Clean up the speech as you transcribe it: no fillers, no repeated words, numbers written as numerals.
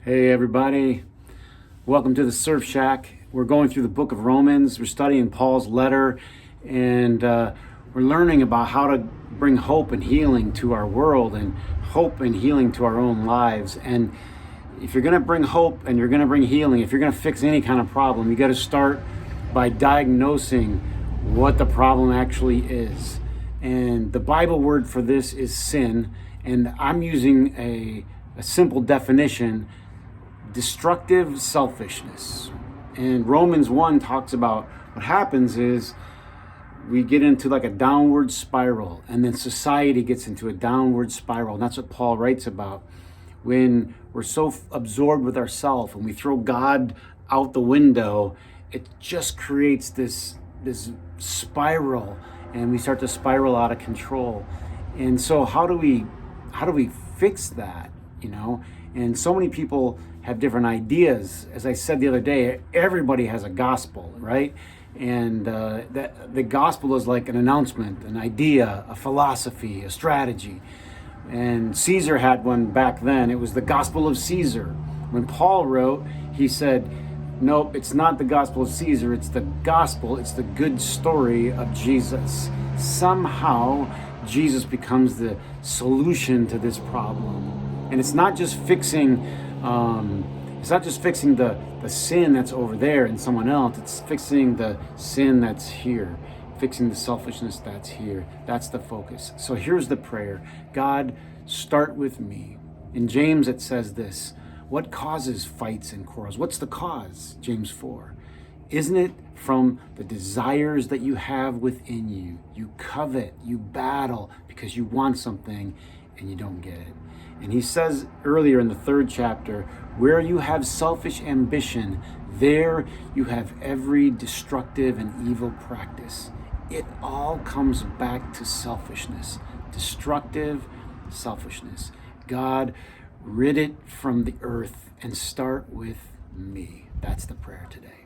Hey everybody, welcome to the Surf Shack. We're going through the book of Romans. We're studying Paul's letter, and we're learning about how to bring hope and healing to our world and hope and healing to our own lives. And if you're going to bring hope and you're going to bring healing, if you're going to fix any kind of problem, you got to start by diagnosing what the problem actually is. And the Bible word for this is sin, and I'm using a simple definition: destructive selfishness. And Romans 1 talks about what happens is we get into like a downward spiral, and then society gets into a downward spiral. And that's what Paul writes about. When we're so absorbed with ourselves and we throw God out the window, it just creates this spiral, and we start to spiral out of control. And so how do we fix that, And so many people have different ideas. As I said the other day, everybody has a gospel, right? And the gospel is like an announcement, an idea, a philosophy, a strategy. And Caesar had one back then. It was the gospel of Caesar. When Paul wrote, he said, nope, it's not the gospel of Caesar, it's the gospel, it's the good story of Jesus. Somehow, Jesus becomes the solution to this problem. And it's not just fixing the sin that's over there in someone else. It's fixing the sin that's here, fixing the selfishness that's here. That's the focus. So here's the prayer: God, start with me. In James it says this: what causes fights and quarrels? What's the cause? James 4. Isn't it from the desires that you have within you? You covet, you battle because you want something and you don't get it. And he says earlier in the 3rd chapter, where you have selfish ambition, there you have every destructive and evil practice. It all comes back to selfishness, destructive selfishness. God, rid it from the earth and start with me. That's the prayer today.